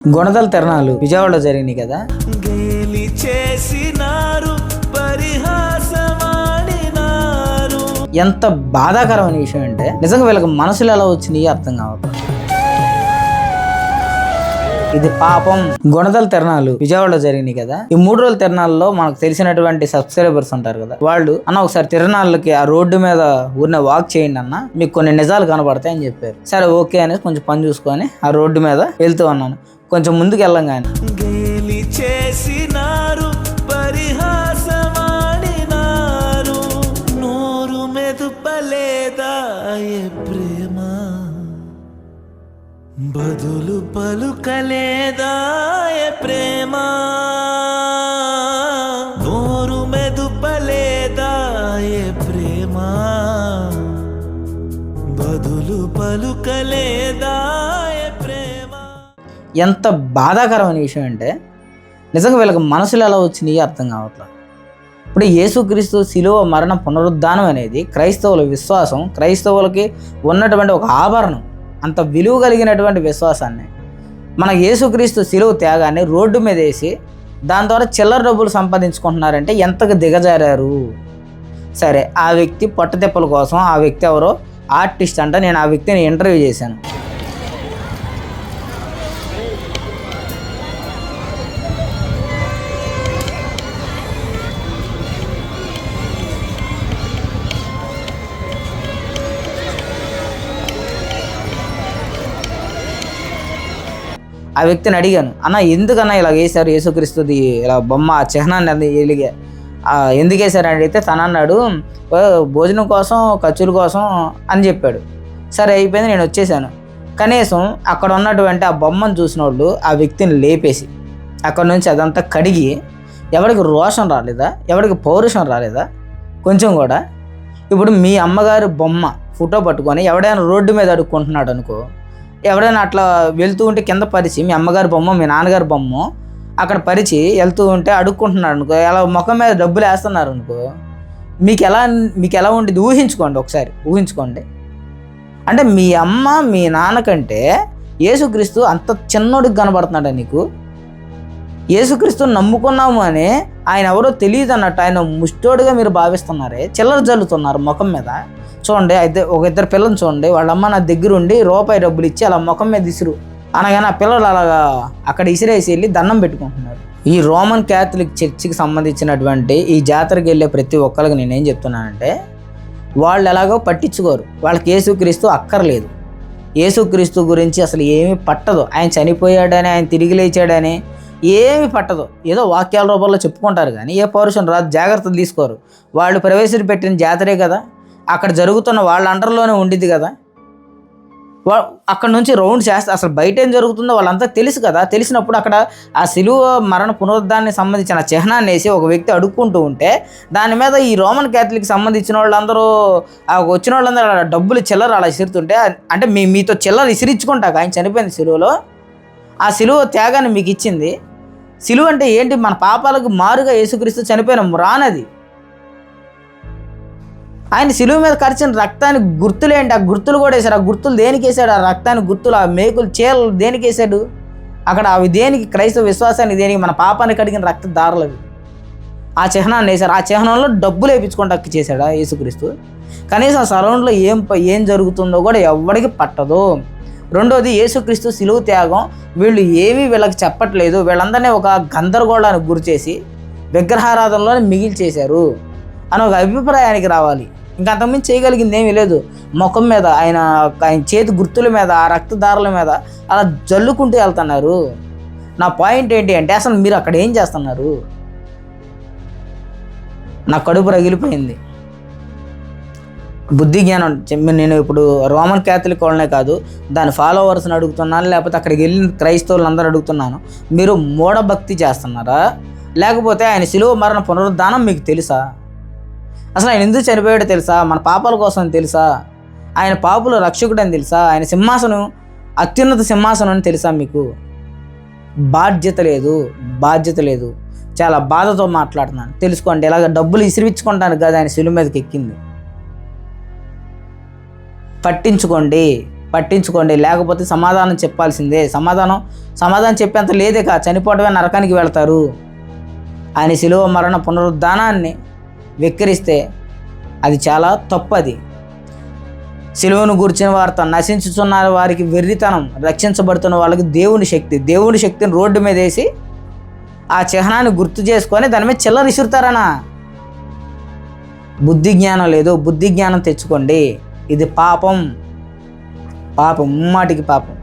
గుణదల తిరణాలు విజయవాడలో జరిగినాయి కదా. గేలి చేసినారు, పరిహాసమాడినారు. ఎంత బాధాకరమైన విషయం అంటే నిజంగా వీళ్ళకి మనసులు ఎలా వచ్చినాయి అర్థం కావట్లేదు. ఇది పాపం. గుణదల తిరణాలు విజయవాడలో జరిగినాయి కదా. ఈ 3 రోజుల తిరణాల్లో మనకు తెలిసినటువంటి సబ్స్క్రైబర్స్ ఉంటారు కదా, వాళ్ళు అన్న ఒకసారి తిరణాలకి ఆ రోడ్డు మీద ఊరిన వాక్ చేయండి అన్న, మీకు కొన్ని నిజాలు కనబడతాయి అని చెప్పారు. సరే ఓకే అనేసి కొంచెం పని చూసుకొని ఆ రోడ్డు మీద వెళ్తూ ఉన్నాను. కొంచెం ముందుకు వెళ్ళంగానే గేలి చేసినారు, పరిహాసమాడినారు. నోరు మెదుపలేదా ప్రేమ, బదులు పలుకలేదా ప్రేమ. నోరు మెదుపలేదా ప్రేమ, బదులు పలుకలేదా ప్రేమ. ఎంత బాధాకరమైన విషయం అంటే నిజంగా వీళ్ళకి మనసులు ఎలా వచ్చినాయి అర్థం కావట్లేదు. ఇప్పుడు యేసుక్రీస్తు శిలువ మరణ పునరుద్ధానం అనేది క్రైస్తవుల విశ్వాసం, క్రైస్తవులకి ఉన్నటువంటి ఒక ఆభరణం. అంత విలువ కలిగినటువంటి విశ్వాసాన్ని మన యేసుక్రీస్తు శిలువ త్యాగాన్ని రోడ్డు మీద వేసి దాని ద్వారా చిల్లర డబ్బులు సంపాదించుకుంటున్నారంటే ఎంతగా దిగజారారు. సరే, ఆ వ్యక్తి పట్టుదెప్పల కోసం, ఆ వ్యక్తి ఎవరో ఆర్టిస్ట్ అంట. నేను ఆ వ్యక్తిని ఇంటర్వ్యూ చేశాను. ఆ వ్యక్తిని అడిగాను, అన్న ఎందుకన్నా ఇలా వేశారు యేసుక్రీస్తుది ఇలా బొమ్మ చిహ్నాన్ని ఎలిగే ఎందుకు వేశారని అడిగితే తన అన్నాడు, భోజనం కోసం, ఖర్చుల కోసం అని చెప్పాడు. సరే అయిపోయింది, నేను వచ్చేసాను. కనీసం అక్కడ ఉన్నటువంటి ఆ బొమ్మను చూసిన వాళ్ళు ఆ వ్యక్తిని లేపేసి అక్కడ నుంచి అదంతా కడిగి, ఎవరికి రోషం రాలేదా, ఎవరికి పౌరుషం రాలేదా కొంచెం కూడా? ఇప్పుడు మీ అమ్మగారు బొమ్మ ఫోటో పట్టుకొని ఎవడైనా రోడ్డు మీద అడుక్కుంటున్నాడు అనుకో, ఎవరైనా అట్లా వెళ్తూ ఉంటే కింద పరిచి మీ అమ్మగారి బొమ్మ, మీ నాన్నగారి బొమ్మ అక్కడ పరిచి వెళ్తూ ఉంటే అడుక్కుంటున్నాడు అనుకో, ఎలా ముఖం మీద డబ్బులు వేస్తున్నారు అనుకో, మీకు ఎలా ఉండేది ఊహించుకోండి. ఒకసారి ఊహించుకోండి. అంటే మీ అమ్మ మీ నాన్న కంటే యేసుక్రీస్తు అంత చిన్నోడికి కనబడుతున్నాడా నీకు? యేసుక్రీస్తుని నమ్ముకున్నాము అని ఆయన ఎవరో తెలియదు అన్నట్టు ఆయన ముష్టోడుగా మీరు భావిస్తున్నారే, చిల్లర జల్లుతున్నారు ముఖం మీద. చూడండి, అయితే ఒక ఇద్దరు పిల్లలు చూడండి, వాళ్ళమ్మ నా దగ్గర ఉండి రూపాయి డబ్బులు ఇచ్చి అలా ముఖం మీద ఇసురు అనగానే ఆ పిల్లలు అలాగా అక్కడ ఇసిరేసి వెళ్ళి దండం పెట్టుకుంటున్నారు. ఈ రోమన్ క్యాథలిక్ చర్చికి సంబంధించినటువంటి ఈ జాతరకి వెళ్ళే ప్రతి ఒక్కరికి నేనేం చెప్తున్నానంటే, వాళ్ళు ఎలాగో పట్టించుకోరు, వాళ్ళకి యేసుక్రీస్తు అక్కర్లేదు. యేసుక్రీస్తు గురించి అసలు ఏమీ పట్టదు. ఆయన చనిపోయాడని, ఆయన తిరిగి లేచాడని ఏమి పట్టదు. ఏదో వాక్యాల రూపంలో చెప్పుకుంటారు కానీ ఏ పౌరుషం రాదు, జాగ్రత్తలు తీసుకోరు. వాళ్ళు ప్రవేశపెట్టిన జాతరే కదా, అక్కడ జరుగుతున్న వాళ్ళ అండర్లోనే ఉండిద్ది కదా. అక్కడ నుంచి రౌండ్ చేస్తే అసలు బయట ఏం జరుగుతుందో వాళ్ళంతా తెలుసు కదా. తెలిసినప్పుడు అక్కడ ఆ శిలువ మరణ పునరుద్ధానికి సంబంధించిన చిహ్నాన్ని వేసి ఒక వ్యక్తి అడుక్కుంటూ ఉంటే దాని మీద ఈ రోమన్ క్యాథలిక్ సంబంధించిన వాళ్ళందరూ వచ్చిన వాళ్ళందరూ డబ్బులు చిల్లర అలా ఇసురుతుంటే, అంటే మీతో చిల్లర ఇసిరించుకుంటాక ఆయన చనిపోయింది శిలువలో. ఆ శిలువ త్యాగాన్ని మీకు ఇచ్చింది. శిలువ అంటే ఏంటి? మన పాపాలకు మారుగా యేసుక్రీస్తు చనిపోయిన రానది. ఆయన శిలువ మీద కరిచిన రక్తానికి గుర్తులేంటి? ఆ గుర్తులు కూడా వేశాడు. ఆ గుర్తులు దేనికి వేశాడు? ఆ రక్తానికి గుర్తులు, ఆ మేకులు, చీరలు దేనికి వేశాడు అక్కడ? అవి దేనికి? క్రైస్తవ విశ్వాసానికి దేనికి? మన పాపాన్ని కడిగిన రక్త దారులు అవి. ఆ చిహ్నాన్ని వేశారు. ఆ చిహ్నంలో డబ్బులు వేయించుకుంటూ చేశాడా యేసుక్రీస్తు? కనీసం ఆ సరౌండ్లో ఏం జరుగుతుందో కూడా ఎవరికి పట్టదు. రెండోది, యేసుక్రీస్తు శిలువ త్యాగం వీళ్ళు ఏమీ వీళ్ళకి చెప్పట్లేదు. వీళ్ళందరినీ ఒక గందరగోళానికి గురి చేసి విగ్రహారాధనలోనే మిగిల్చేశారు అని ఒక అభిప్రాయానికి రావాలి. ఇంకా అంతకుమించి చేయగలిగింది ఏమీ లేదు. ముఖం మీద ఆయన చేతి గుర్తుల మీద, ఆ రక్తదారుల మీద అలా జల్లుకుంటూ వెళ్తున్నారు. నా పాయింట్ ఏంటి అంటే, అసలు మీరు అక్కడ ఏం చేస్తున్నారు? నా కడుపు రగిలిపోయింది. బుద్ధి జ్ఞానం. నేను ఇప్పుడు రోమన్ క్యాథలిక్ వాళ్ళనే కాదు, దాని ఫాలోవర్స్ని అడుగుతున్నాను, లేకపోతే అక్కడికి వెళ్ళిన క్రైస్తవులందరూ అడుగుతున్నాను, మీరు మూఢభక్తి చేస్తున్నారా? లేకపోతే ఆయన శిలువ మరణ పునరుద్ధానం మీకు తెలుసా? అసలు ఆయన ఎందుకు చనిపోయాడో తెలుసా? మన పాపాల కోసం తెలుసా? ఆయన పాపుల రక్షకుడు అని తెలుసా? ఆయన సింహాసనం అత్యున్నత సింహాసనం అని తెలుసా మీకు? బాధ్యత లేదు. చాలా బాధతో మాట్లాడుతున్నాను, తెలుసుకోండి. ఇలాగ డబ్బులు ఇసిరిపించుకుంటాను కదా ఆయన శిలువ మీదకి ఎక్కింది. పట్టించుకోండి. పట్టించుకోండి, లేకపోతే సమాధానం చెప్పాల్సిందే. సమాధానం చెప్పేంత లేదే చనిపోవడమే, నరకానికి వెళ్తారు అని శిలువ మరణ పునరుద్ధానాన్ని వెక్కిరిస్తే అది చాలా తప్పది. శిలువను గూర్చిన వార్త నశించుతున్న వారికి వెర్రితనం, రక్షించబడుతున్న వాళ్ళకి దేవుని శక్తిని రోడ్డు మీద వేసి ఆ చిహ్నాన్ని గుర్తు చేసుకొని దాని మీద చిల్లర విసురుతారనా? బుద్ధి జ్ఞానం లేదు, బుద్ధి జ్ఞానం తెచ్చుకోండి. ఇది పాపం, ముమ్మాటికి పాపం.